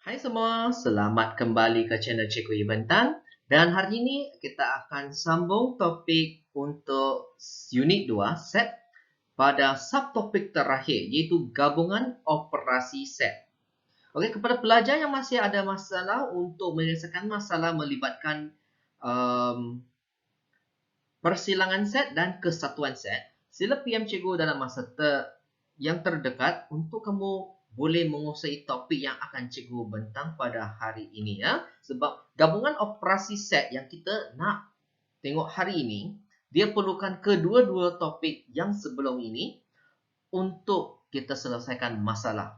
Hai semua, selamat kembali ke channel Cikgu Ibentan. Dan hari ini kita akan sambung topik untuk unit 2 set pada subtopik terakhir iaitu gabungan operasi set. Okey, kepada pelajar yang masih ada masalah untuk menyelesaikan masalah melibatkan persilangan set dan kesatuan set, sila PM Cikgu dalam masa yang terdekat untuk kamu boleh menguasai topik yang akan Cikgu bentang pada hari ini ya. Sebab gabungan operasi set yang kita nak tengok hari ini, dia perlukan kedua-dua topik yang sebelum ini untuk kita selesaikan masalah.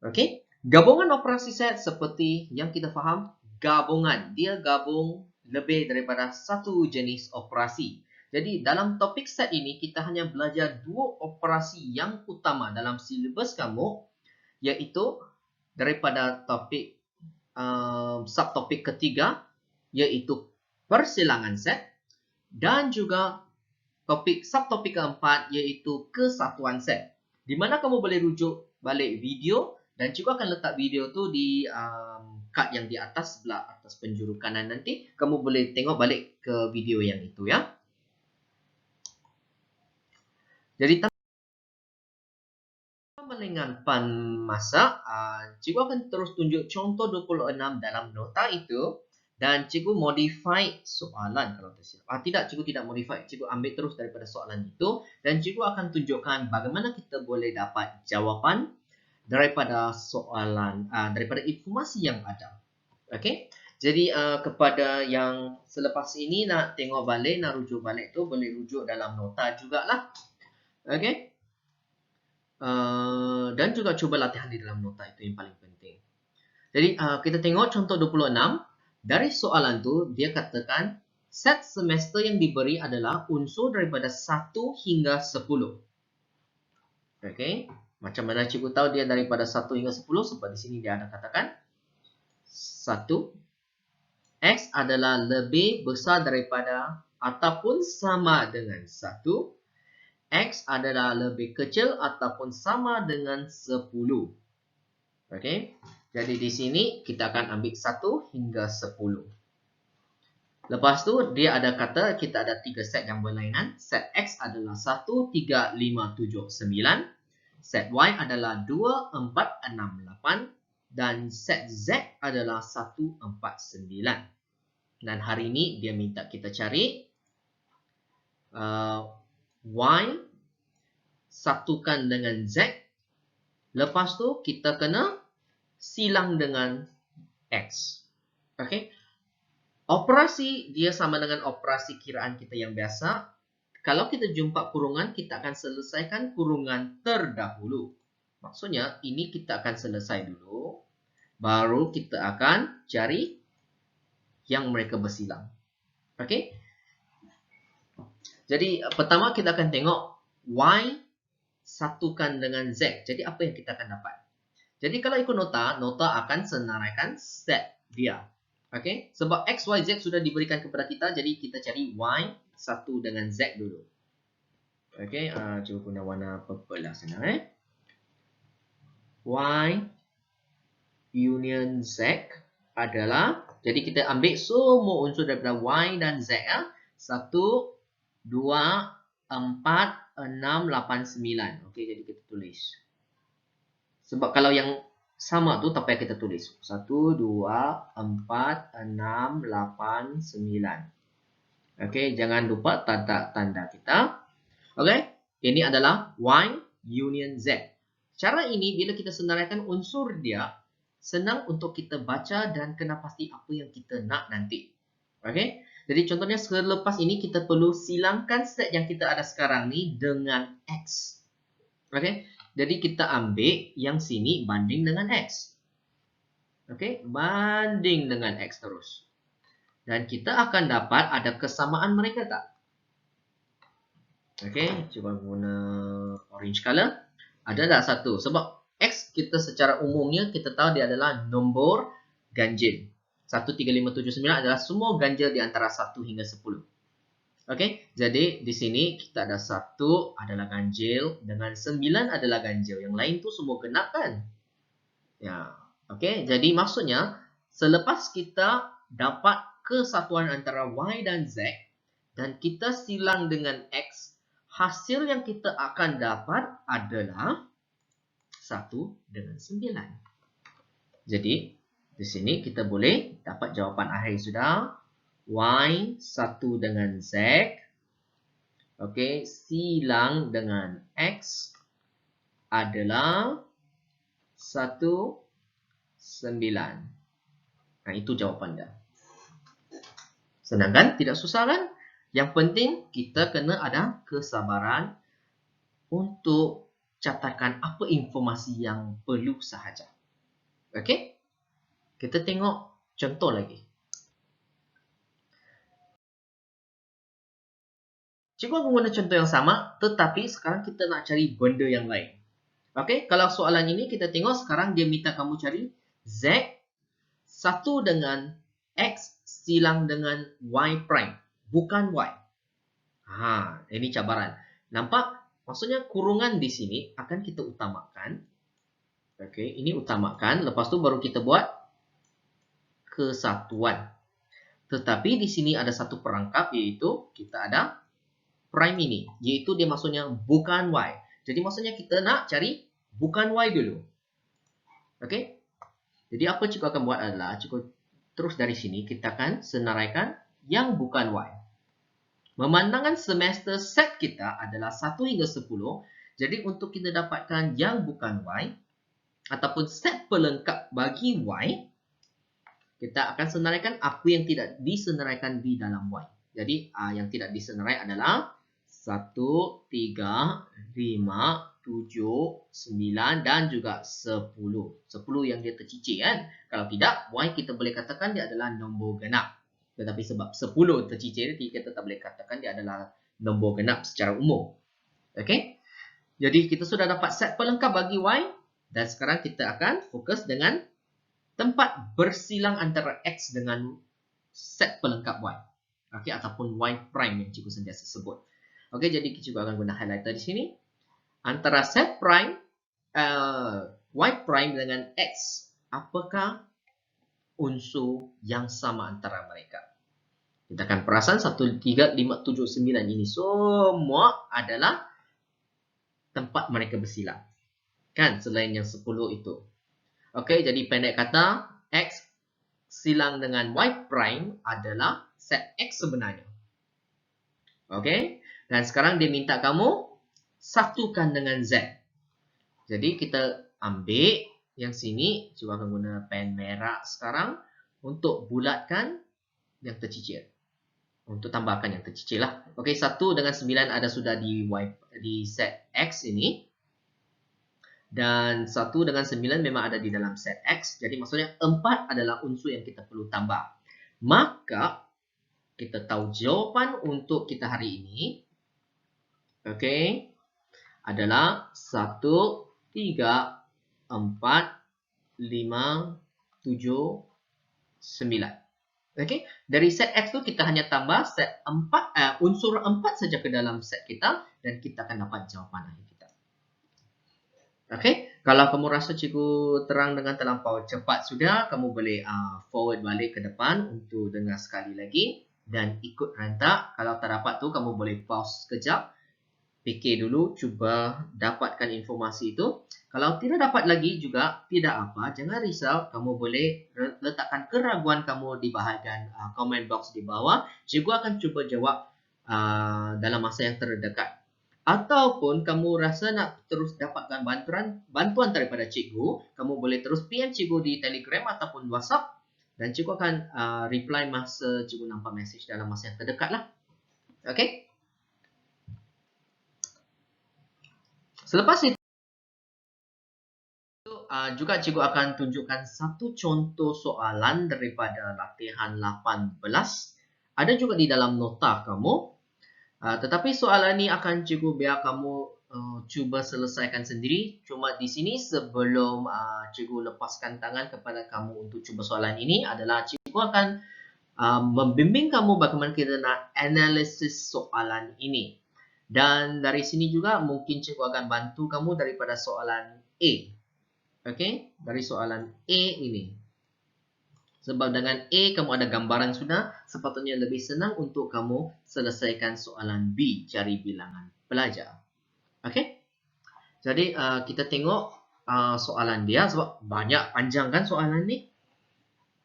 Okey, gabungan operasi set seperti yang kita faham, gabungan. Dia gabung lebih daripada satu jenis operasi. Jadi dalam topik set ini kita hanya belajar dua operasi yang utama dalam silibus kamu, iaitu daripada topik subtopik ketiga iaitu persilangan set, dan juga subtopik keempat iaitu kesatuan set. Di mana kamu boleh rujuk balik video dan juga akan letak video tu di kad yang di atas sebelah atas penjuru kanan nanti. Kamu boleh tengok balik ke video yang itu ya. Jadi tanpa melengahkan masa, cikgu akan terus tunjuk contoh 26 dalam nota itu dan cikgu modify soalan kalau tersilap. Tidak, cikgu tidak modify. Cikgu ambil terus daripada soalan itu dan cikgu akan tunjukkan bagaimana kita boleh dapat jawapan daripada soalan, daripada informasi yang ada. Okey. Jadi kepada yang selepas ini nak tengok balik, nak rujuk balik tu boleh rujuk dalam nota jugalah. Okey. Dan juga cuba latihan di dalam nota, itu yang paling penting. Jadi kita tengok contoh 26. Dari soalan tu dia katakan set semester yang diberi adalah unsur daripada 1 hingga 10. Okey. Macam mana cikgu tahu dia daripada 1 hingga 10? Sebab di sini dia ada katakan 1. X adalah lebih besar daripada ataupun sama dengan 1. X adalah lebih kecil ataupun sama dengan 10. Okey. Jadi di sini kita akan ambil 1 hingga 10. Lepas tu dia ada kata kita ada 3 set yang berlainan. Set X adalah 1, 3, 5, 7, 9. Set Y adalah 2, 4, 6, 8. Dan set Z adalah 1, 4, 9. Dan hari ini dia minta kita cari Y satukan dengan Z. Lepas tu kita kena silang dengan X. Okey. Operasi dia sama dengan operasi kiraan kita yang biasa. Kalau kita jumpa kurungan, kita akan selesaikan kurungan terdahulu. Maksudnya ini kita akan selesai dulu, baru kita akan cari yang mereka bersilang. Okey. Jadi pertama kita akan tengok Y satukan dengan Z. Jadi apa yang kita akan dapat? Jadi kalau ikut nota akan senaraikan set dia. Okey, sebab X, Y, Z sudah diberikan kepada kita, jadi kita cari Y satu dengan Z dulu. Okey, cuba guna warna purple lah sana. Y union Z adalah, jadi kita ambil semua unsur daripada Y dan Z ya. 1, 2, 4, 6, 8, 9. Okey, jadi kita tulis. Sebab kalau yang sama tu tak payah kita tulis. 1, 2, 4, 6, 8, 9. Okey, jangan lupa tanda kita. Okey, ini adalah Y union Z. Cara ini bila kita senaraikan unsur dia, senang untuk kita baca dan kena pasti apa yang kita nak nanti. Okey, jadi contohnya selepas ini kita perlu silangkan set yang kita ada sekarang ni dengan X. Okey, jadi kita ambil yang sini banding dengan X. Okey, banding dengan X terus. Dan kita akan dapat ada kesamaan mereka tak? Okey, cuba guna orange color. Ada tak satu? Sebab X kita secara umumnya kita tahu dia adalah nombor ganjil. 1, 3, 5, 7, 9 adalah semua ganjil di antara 1 hingga 10. Okey, jadi di sini kita ada 1 adalah ganjil dengan 9 adalah ganjil. Yang lain tu semua genap kan? Ya. Okey, jadi maksudnya selepas kita dapat kesatuan antara Y dan Z dan kita silang dengan X, hasil yang kita akan dapat adalah 1 dengan 9. Jadi di sini kita boleh dapat jawapan akhir sudah. Y 1 dengan Z. Okey, silang dengan X adalah 1, 9. Nah, itu jawapan dia. Senang kan? Tidak susah kan? Yang penting kita kena ada kesabaran untuk catatkan apa informasi yang perlu sahaja. Okey? Kita tengok contoh lagi. Cikgu akan guna contoh yang sama, tetapi sekarang kita nak cari benda yang lain. Okey, kalau soalan ini kita tengok sekarang dia minta kamu cari Z 1 dengan X silang dengan Y prime, bukan Y. Ini cabaran. Nampak? Maksudnya kurungan di sini akan kita utamakan. Okey, ini utamakan. Lepas tu baru kita buat kesatuan. Tetapi di sini ada satu perangkap iaitu kita ada prime ini, iaitu dia maksudnya bukan Y. Jadi maksudnya kita nak cari bukan Y dulu. Okey? Jadi apa cikgu akan buat adalah cikgu terus dari sini kita akan senaraikan yang bukan Y. Memandangkan semester set kita adalah 1 hingga 10. Jadi untuk kita dapatkan yang bukan Y ataupun set pelengkap bagi Y, kita akan senaraikan apa yang tidak disenaraikan di dalam Y. Jadi yang tidak disenarai adalah 1, 3, 5, 7, 9 dan juga 10. 10 yang dia tercicir kan. Kalau tidak, Y kita boleh katakan dia adalah nombor genap. Tetapi sebab 10 tercicir, kita tak boleh katakan dia adalah nombor genap secara umum. Okey? Jadi kita sudah dapat set pelengkap bagi Y dan sekarang kita akan fokus dengan tempat bersilang antara X dengan set pelengkap Y. Okey, ataupun Y prime yang cikgu sentiasa sebut. Okey, jadi cikgu akan guna highlighter di sini. Antara set prime Y prime dengan X, apakah unsur yang sama antara mereka? Kita akan perasan 1, 3, 5, 7, 9 ini semua adalah tempat mereka bersilang. Kan, selain yang 10 itu. Okey, jadi pendek kata, X silang dengan Y prime adalah set X sebenarnya. Okey, dan sekarang dia minta kamu satukan dengan Z. Jadi kita ambil yang sini, cuba akan guna pen merah sekarang untuk bulatkan yang tercicir. Untuk tambahkan yang tercicir lah. Okey, 1 dengan 9 ada sudah di set X ini. Dan 1 dengan 9 memang ada di dalam set X. Jadi maksudnya 4 adalah unsur yang kita perlu tambah. Maka kita tahu jawapan untuk kita hari ini. Okey. Adalah 1, 3, 4, 5, 7, 9. Okey. Dari set X tu kita hanya tambah set 4, unsur 4 saja ke dalam set kita dan kita akan dapat jawapan akhir kita. Okey. Kalau kamu rasa cikgu terang dengan terlampau cepat sudah, kamu boleh forward balik ke depan untuk dengar sekali lagi dan ikut rentak. Kalau tak dapat tu, kamu boleh pause sekejap. Fikir dulu, cuba dapatkan informasi itu. Kalau tidak dapat lagi juga, tidak apa. Jangan risau, kamu boleh letakkan keraguan kamu di bahagian comment box di bawah. Cikgu akan cuba jawab dalam masa yang terdekat. Ataupun kamu rasa nak terus dapatkan bantuan daripada cikgu, kamu boleh terus PM cikgu di Telegram ataupun WhatsApp. Dan cikgu akan reply masa cikgu nampak message dalam masa yang terdekat lah. Okey? Selepas itu, juga cikgu akan tunjukkan satu contoh soalan daripada latihan 18. Ada juga di dalam nota kamu. Tetapi soalan ini akan cikgu biar kamu cuba selesaikan sendiri. Cuma di sini sebelum cikgu lepaskan tangan kepada kamu untuk cuba soalan ini adalah cikgu akan membimbing kamu bagaimana kita nak analisis soalan ini. Dan dari sini juga mungkin cikgu akan bantu kamu daripada soalan A. Okey, dari soalan A ini. Sebab dengan A kamu ada gambaran sudah, sepatutnya lebih senang untuk kamu selesaikan soalan B, cari bilangan pelajar. Okey. Jadi kita tengok soalan dia sebab banyak panjang kan soalan ni.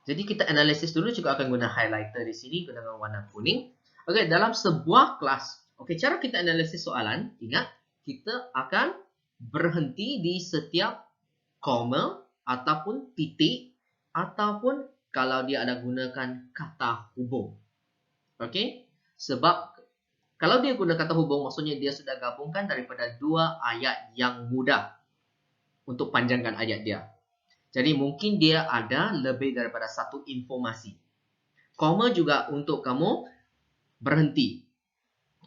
Jadi kita analisis dulu, juga akan guna highlighter di sini dengan warna kuning. Okey, dalam sebuah kelas. Okey, cara kita analisis soalan, ingat kita akan berhenti di setiap koma ataupun titik ataupun kalau dia ada gunakan kata hubung. Okey? Sebab kalau dia guna kata hubung, maksudnya dia sudah gabungkan daripada dua ayat yang mudah untuk panjangkan ayat dia. Jadi mungkin dia ada lebih daripada satu informasi. Koma juga untuk kamu berhenti.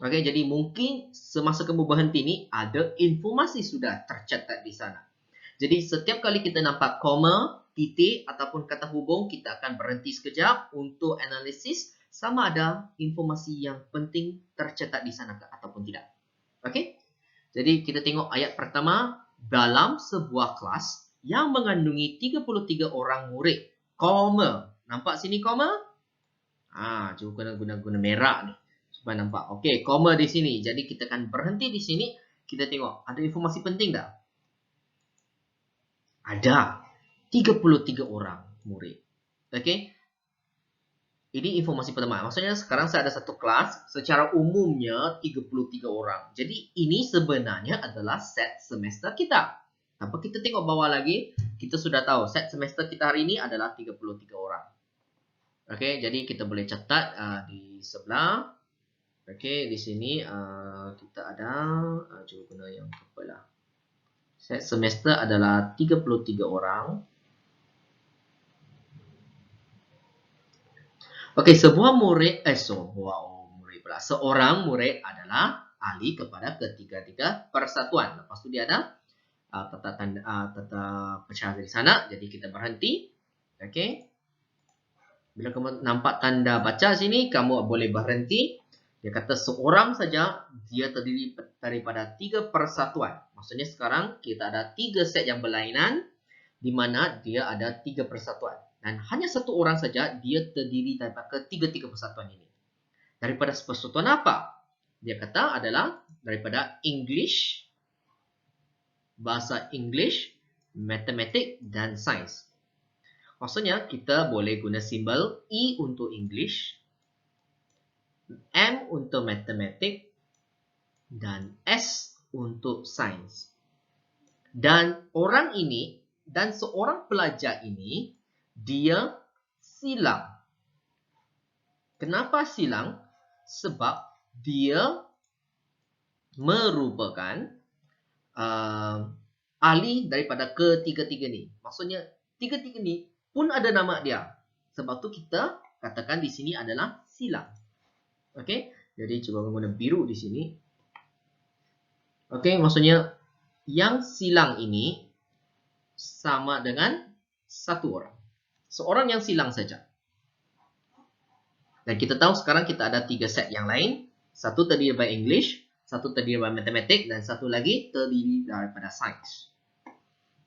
Okey, jadi mungkin semasa kamu berhenti ni ada informasi sudah tercatat di sana. Jadi setiap kali kita nampak koma, titik ataupun kata hubung, kita akan berhenti sekejap untuk analisis sama ada informasi yang penting tercatat di sana ataupun tidak. Okey? Jadi kita tengok ayat pertama, dalam sebuah kelas yang mengandungi 33 orang murid, koma. Nampak sini koma? Cuba guna merah ni supaya nampak. Okey, koma di sini. Jadi kita akan berhenti di sini. Kita tengok ada informasi penting tak? Ada 33 orang murid. Okey. Ini informasi pertama. Maksudnya sekarang saya ada satu kelas, secara umumnya 33 orang. Jadi ini sebenarnya adalah set semester kita. Tanpa kita tengok bawah lagi, kita sudah tahu set semester kita hari ini adalah 33 orang. Okey, jadi kita boleh catat di sebelah. Okey, di sini kita ada cuba guna yang purple lah. Set semester adalah 33 orang. Okey, seorang murid adalah ahli kepada ketiga-tiga persatuan. Lepas tu dia ada tata pecahan di sana. Jadi kita berhenti. Okey. Bila kamu nampak tanda baca sini, kamu boleh berhenti. Dia kata seorang saja, dia terdiri daripada 3 persatuan. Maksudnya sekarang kita ada 3 set yang berlainan, di mana dia ada 3 persatuan. Dan hanya satu orang saja, dia terdiri daripada ketiga-tiga persatuan ini. Daripada persatuan apa? Dia kata adalah daripada English, bahasa English, matematik dan sains. Maksudnya kita boleh guna simbol E untuk English, M untuk matematik dan S untuk sains. Dan orang ini dan seorang pelajar ini dia silang. Kenapa silang? Sebab dia merupakan ahli daripada ketiga-tiga ni. Maksudnya tiga-tiga ni pun ada nama dia. Sebab tu kita katakan di sini adalah silang. Okey, jadi cuba guna biru di sini. Okey, maksudnya yang silang ini sama dengan satu orang. Seorang yang silang saja. Dan kita tahu sekarang kita ada 3 set yang lain. Satu terdiri daripada English, satu terdiri daripada matematik dan satu lagi terdiri daripada sains.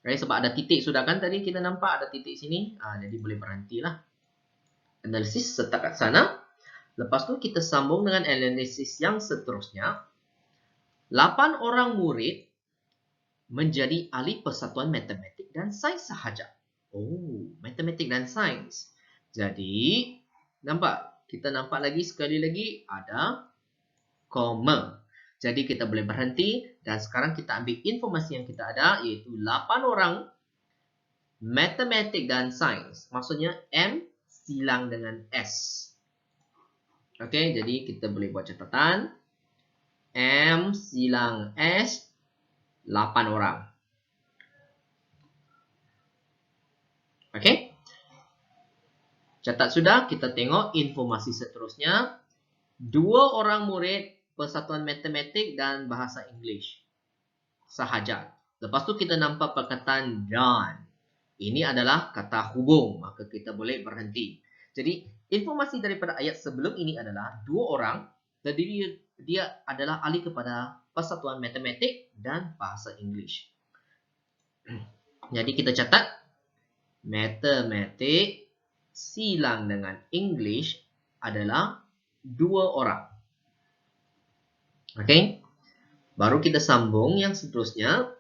Okay, sebab ada titik sudah kan tadi kita nampak ada titik sini. Jadi boleh berhentilah. Analisis setakat sana. Lepas tu kita sambung dengan analisis yang seterusnya. 8 orang murid menjadi ahli persatuan matematik dan sains sahaja. Oh, matematik dan sains. Jadi, nampak? Kita nampak lagi sekali lagi ada koma. Jadi kita boleh berhenti dan sekarang kita ambil informasi yang kita ada iaitu 8 orang matematik dan sains. Maksudnya M silang dengan S. Okey, jadi kita boleh buat catatan. M silang S 8 orang. Okey. Catat sudah, kita tengok informasi seterusnya. 2 orang murid persatuan matematik dan bahasa English sahaja. Lepas tu kita nampak perkataan dan. Ini adalah kata hubung, maka kita boleh berhenti. Jadi informasi daripada ayat sebelum ini adalah dua orang, terdiri dia adalah ahli kepada persatuan matematik dan bahasa Inggeris. Jadi kita catat matematik silang dengan English adalah dua orang. Okey. Baru kita sambung yang seterusnya.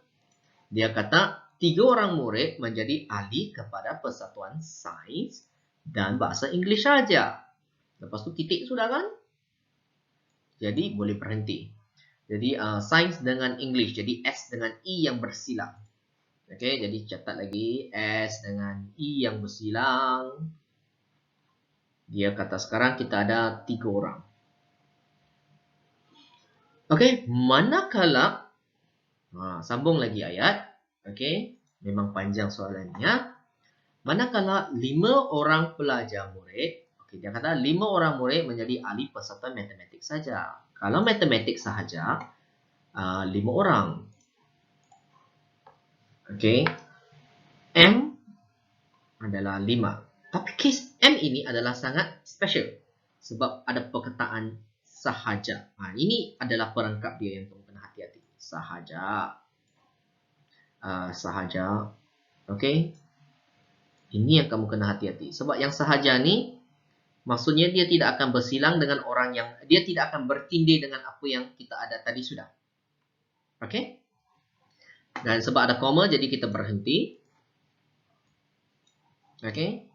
Dia kata 3 orang murid menjadi ahli kepada persatuan sains dan bahasa Inggeris saja. Lepas tu titik sudah kan? Jadi boleh berhenti. Jadi sains dengan English. Jadi S dengan E yang bersilang. Okey, jadi catat lagi S dengan E yang bersilang. Dia kata sekarang kita ada 3 orang. Okey, manakala sambung lagi ayat. Okey, memang panjang soalannya. Manakala 5 orang pelajar murid, okey, dia kata 5 orang murid menjadi ahli persatuan matematik saja. Kalau matematik sahaja 5 orang. Okey. M adalah 5. Tapi kes M ini adalah sangat special sebab ada perkataan sahaja. Ini adalah perangkap dia yang perlu kena hati-hati. Sahaja. Sahaja. Okey. Ini yang kamu kena hati-hati. Sebab yang sahaja ni maksudnya dia tidak akan bersilang dengan orang yang dia tidak akan bertindih dengan apa yang kita ada tadi sudah. Okey? Dan sebab ada koma jadi kita berhenti. Okey?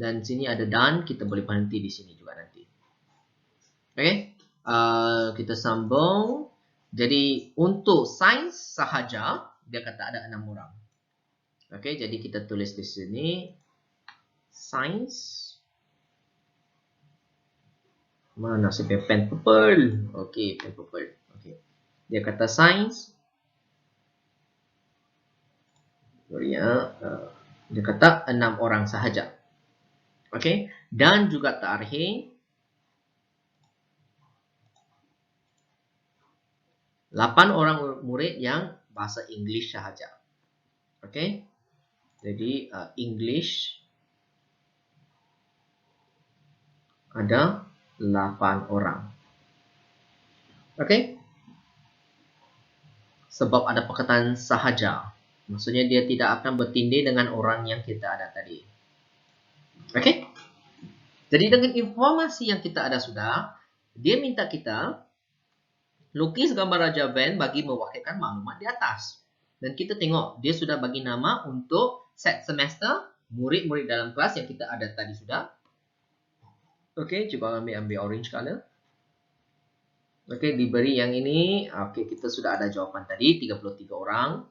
Dan sini ada dan, kita boleh berhenti di sini juga nanti. Okey? Kita sambung. Jadi untuk sains sahaja dia kata ada 6 orang. Okey, jadi kita tulis di sini sains. Mana si pen purple? Okey, pen purple. Okey. Dia kata sains. Sorry ya. Dia kata 6 orang sahaja. Okey, dan juga terakhir 8 orang murid yang bahasa Inggeris sahaja. Okey. Jadi English ada 8 orang. Okey. Sebab ada perkataan sahaja. Maksudnya dia tidak akan bertindih dengan orang yang kita ada tadi. Okey. Jadi dengan informasi yang kita ada sudah, dia minta kita lukis gambar Raja Ben bagi mewakilkan maklumat di atas. Dan kita tengok dia sudah bagi nama untuk set semester murid-murid dalam kelas yang kita ada tadi sudah. Okey, cuba ambil orange color. Okey, diberi yang ini. Okey, kita sudah ada jawapan tadi 33 orang.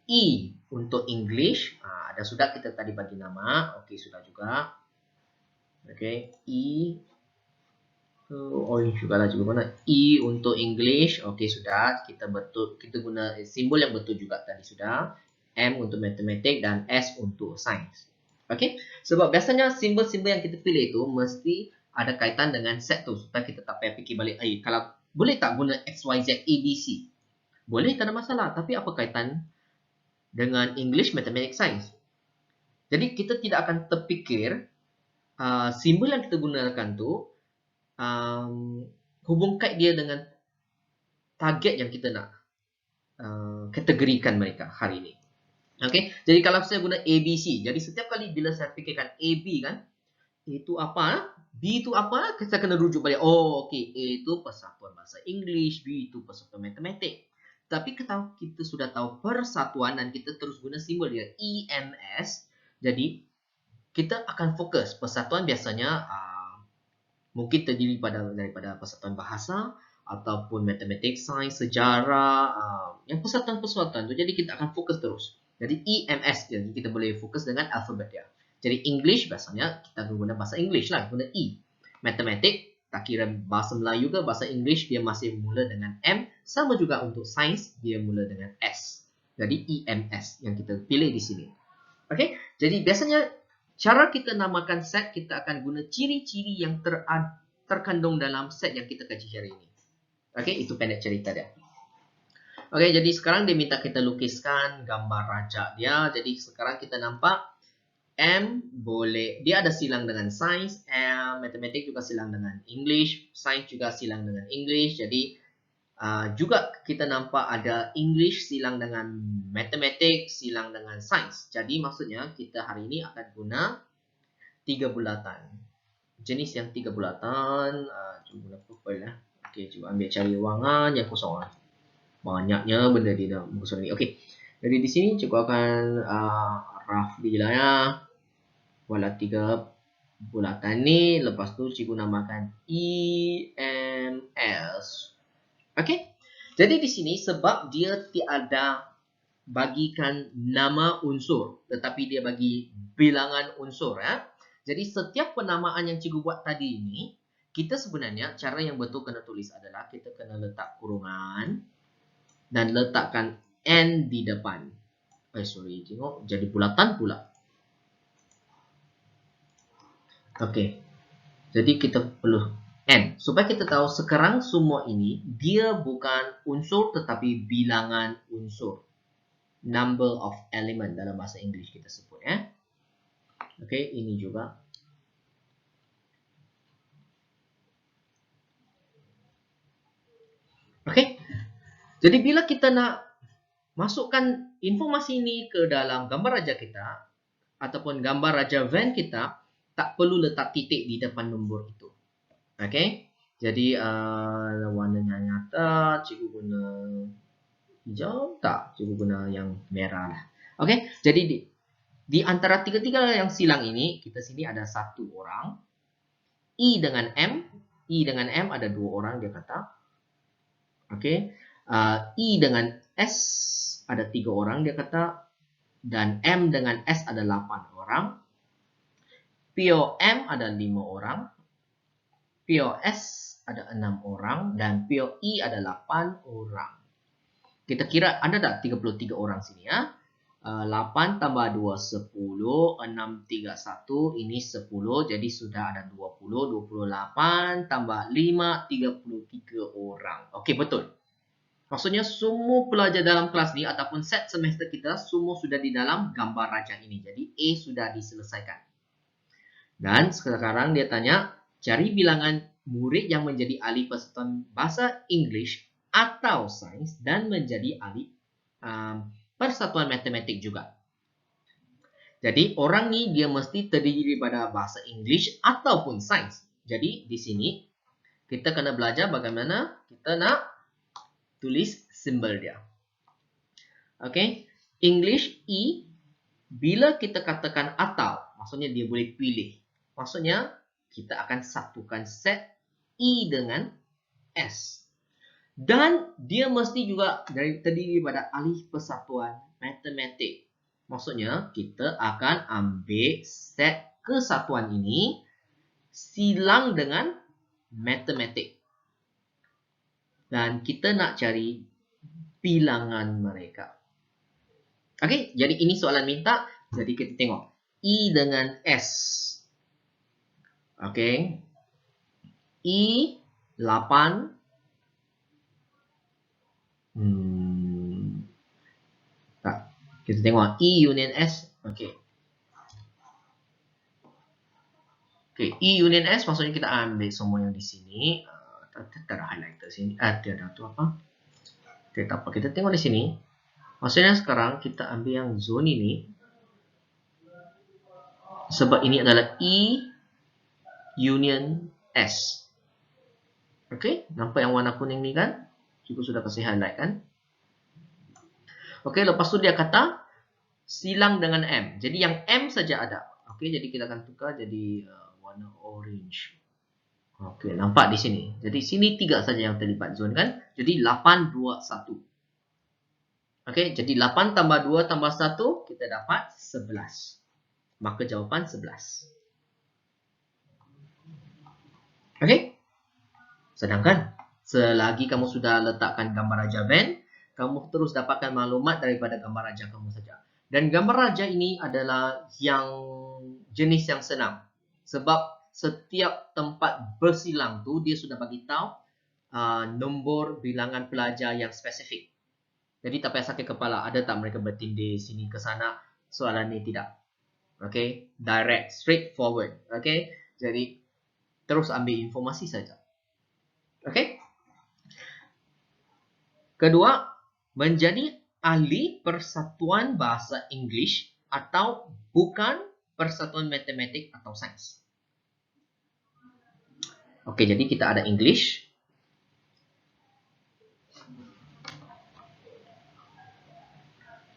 E untuk English, ada sudah kita tadi bagi nama. Okey, sudah juga. Okey, E orange juga lah juga mana. E untuk English, okey sudah. Kita guna simbol yang betul juga tadi sudah. M untuk matematik dan S untuk sains. Okey, sebab biasanya simbol-simbol yang kita pilih itu mesti ada kaitan dengan set tu supaya kita tak payah fikir balik. Kalau boleh tak guna X, Y, Z, A, B, C? Boleh, tak ada masalah. Tapi apa kaitan dengan English, Mathematics, Science? Jadi kita tidak akan terfikir simbol yang kita gunakan tu hubung kait dia dengan target yang kita nak kategorikan mereka hari ini. Okey, jadi kalau saya guna ABC, jadi setiap kali bila saya fikirkan AB kan, itu apa? B itu apa? Kita kena rujuk balik. Oh, okey. A itu persatuan bahasa English, B itu persatuan matematik. Tapi kita sudah tahu persatuan dan kita terus guna simbol dia EMS. Jadi kita akan fokus persatuan biasanya mungkin terdiri daripada persatuan bahasa ataupun matematik, sains, sejarah, yang persatuan-persatuan tu. Jadi kita akan fokus terus. Jadi EMS, jadi kita boleh fokus dengan alfabet dia. Jadi English biasanya kita guna bahasa English lah, guna E. Matematik, tak kira bahasa Melayu ke bahasa English, dia masih mula dengan M. Sama juga untuk sains, dia mula dengan S. Jadi EMS yang kita pilih di sini. Okey, jadi biasanya cara kita namakan set, kita akan guna ciri-ciri yang terkandung dalam set yang kita kaji hari ini. Okey, itu pendek cerita dia. Okey, jadi sekarang dia minta kita lukiskan gambar raja dia. Jadi sekarang kita nampak M boleh, dia ada silang dengan sains, matematik juga silang dengan English, sains juga silang dengan English. Jadi juga kita nampak ada English silang dengan matematik, silang dengan sains. Jadi maksudnya kita hari ini akan guna 3 bulatan. Jenis yang 3 bulatan, cuba guna purple lah. Okey, cuba ambil cari ruangan yang kosong. Banyaknya benda di dalam muka surat ni. Okey. Jadi di sini cikgu akan roughly lah ya. Buatlah 3 bulatan ni. Lepas tu cikgu namakan EMS. Okey. Jadi di sini sebab dia tiada bagikan nama unsur, tetapi dia bagi bilangan unsur ya. Jadi setiap penamaan yang cikgu buat tadi ini, kita sebenarnya cara yang betul kena tulis adalah kita kena letak kurungan dan letakkan N di depan. Tengok jadi bulatan pula. Okey. Jadi kita perlu N. Supaya kita tahu sekarang semua ini dia bukan unsur tetapi bilangan unsur. Number of element dalam bahasa Inggeris kita sebut ya. Okey, ini juga. Okey. Jadi bila kita nak masukkan informasi ini ke dalam gambar raja kita ataupun gambar raja van kita, tak perlu letak titik di depan nombor itu. Okey. Jadi warnanya nyata, cikgu guna hijau tak, cikgu guna yang merah lah. Okey. Jadi di antara tiga-tiga yang silang ini, kita sini ada 1 orang. E dengan M ada 2 orang dia kata. Okey. E dengan S ada 3 orang dia kata, dan M dengan S ada 8 orang. POM ada 5 orang. POS ada 6 orang dan POE ada 8 orang. Kita kira ada tak 33 orang sini ya? 8 tambah 2 10, 6 3 1 ini 10, jadi sudah ada 20, 28 tambah 5 33 orang. Okey, betul. Maksudnya semua pelajar dalam kelas ni ataupun set semester kita semua sudah di dalam gambar raja ini. Jadi A sudah diselesaikan. Dan sekarang dia tanya, cari bilangan murid yang menjadi ahli persatuan bahasa English atau sains dan menjadi ahli persatuan matematik juga. Jadi orang ni dia mesti terdiri daripada bahasa English ataupun sains. Jadi di sini kita kena belajar bagaimana kita nak tulis simbol dia. Okey, English E, bila kita katakan atau, maksudnya dia boleh pilih. Maksudnya kita akan satukan set E dengan S. Dan dia mesti juga terdiri daripada ahli persatuan matematik. Maksudnya kita akan ambil set kesatuan ini silang dengan matematik. Dan kita nak cari bilangan mereka. Okey, jadi ini soalan minta. Jadi kita tengok E dengan S. Okey. E 8. Tak. Kita tengok E union S. Okey. Okey, E union S maksudnya kita ambil semua yang di sini. Tak ada highlighter sini. Tiada tu apa? Okay, tak apa. Kita tengok di sini. Maksudnya sekarang kita ambil yang zone ini. Sebab ini adalah E union S. Okey, nampak yang warna kuning ni kan? Cikgu sudah kasih highlight kan? Okey, lepas tu dia kata silang dengan M. Jadi yang M saja ada. Okey, jadi kita akan tukar jadi warna orange. Okey, nampak di sini. Jadi sini 3 saja yang terlibat zone kan? Jadi 8, 2, 1. Okey, jadi 8 tambah 2 tambah 1, kita dapat 11. Maka jawapan 11. Okey? Sedangkan, selagi kamu sudah letakkan gambar raja van, kamu terus dapatkan maklumat daripada gambar raja kamu saja. Dan gambar raja ini adalah yang jenis yang senang. Sebab setiap tempat bersilang tu dia sudah bagi tahu nombor bilangan pelajar yang spesifik. Jadi tak payah sakit kepala ada tak mereka bertindih sini ke sana, soalan ni tidak. Okay, direct, straightforward. Okay, jadi terus ambil informasi saja. Okay. Kedua, menjadi ahli persatuan bahasa English atau bukan persatuan matematik atau sains. Okey, jadi kita ada English.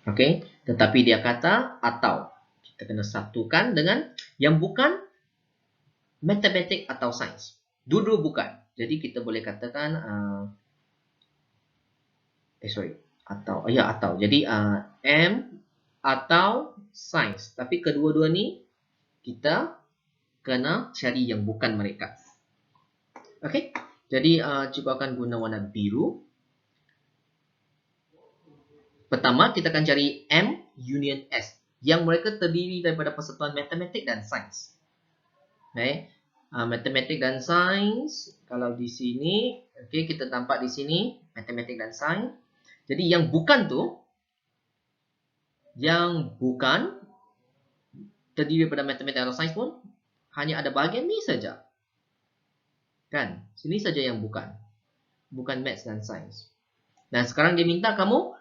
Okey, tetapi dia kata atau. Kita kena satukan dengan yang bukan matematik atau sains. Dua-dua bukan. Jadi kita boleh katakan atau. Jadi M atau sains. Tapi kedua-dua ni kita kena cari yang bukan mereka. Okey. Jadi cikgu akan guna warna biru. Pertama, kita akan cari M union S yang mereka terdiri daripada persatuan matematik dan sains. Okay. Matematik dan sains, kalau di sini, okay, kita nampak di sini matematik dan sains. Jadi yang bukan tu, yang bukan terdiri daripada matematik atau sains pun hanya ada bahagian ni saja. Kan? Sini saja yang bukan. Bukan maths dan sains. Dan sekarang dia minta kamu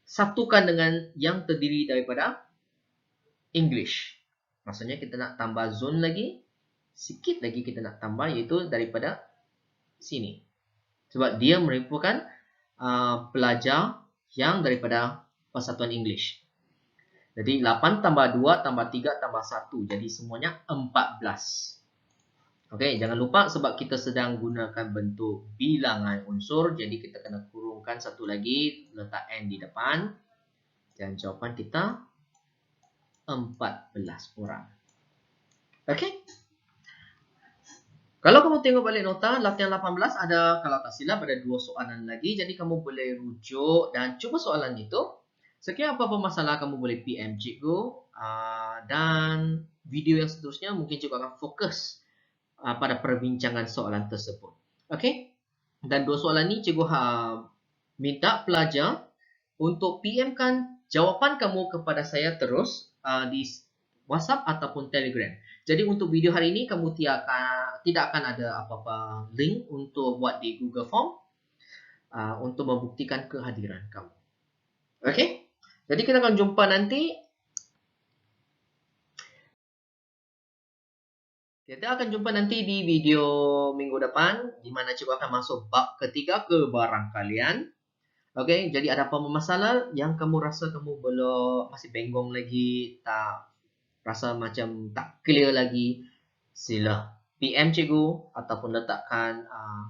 satukan dengan yang terdiri daripada English. Maksudnya kita nak tambah zone lagi. Sikit lagi kita nak tambah, iaitu daripada sini. Sebab dia merupakan pelajar yang daripada persatuan English. Jadi 8 tambah 2 tambah 3 tambah 1. Jadi semuanya 14. Okey, jangan lupa sebab kita sedang gunakan bentuk bilangan unsur, jadi kita kena kurungkan satu lagi, letak N di depan. Dan jawapan kita 14 orang. Okey. Kalau kamu tengok balik nota, latihan 18 ada, kalau tak silap, ada 2 soalan lagi. Jadi kamu boleh rujuk dan cuba soalan itu. Sekiranya apa-apa masalah, kamu boleh PM cikgu. Dan video yang seterusnya mungkin cikgu akan fokus pada perbincangan soalan tersebut. Okey. Dan 2 soalan ni cikgu minta pelajar untuk PM-kan jawapan kamu kepada saya terus di WhatsApp ataupun Telegram. Jadi untuk video hari ini kamu tidak akan ada apa-apa link untuk buat di Google Form untuk membuktikan kehadiran kamu. Okey. Jadi kita akan jumpa nanti. Kita akan jumpa nanti di video minggu depan, di mana cikgu akan masuk bab ketiga ke barang kalian. Okey, jadi ada apa masalah yang kamu rasa kamu belum, masih bengong lagi, tak rasa macam tak clear lagi, sila PM cikgu ataupun letakkan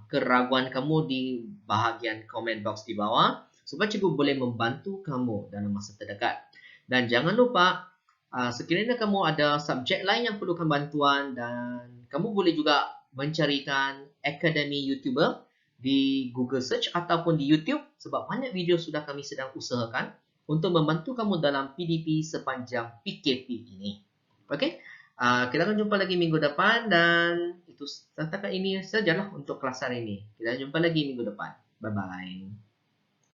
keraguan kamu di bahagian comment box di bawah supaya cikgu boleh membantu kamu dalam masa terdekat. Dan jangan lupa, sekiranya kamu ada subjek lain yang perlukan bantuan, dan kamu boleh juga mencarikan Akademi YouTuber di Google Search ataupun di YouTube, sebab banyak video sudah kami sedang usahakan untuk membantu kamu dalam PDP sepanjang PKP ini. Okey, kita akan jumpa lagi minggu depan, dan itu setakat ini sajalah untuk kelas hari ini. Kita jumpa lagi minggu depan. Bye-bye.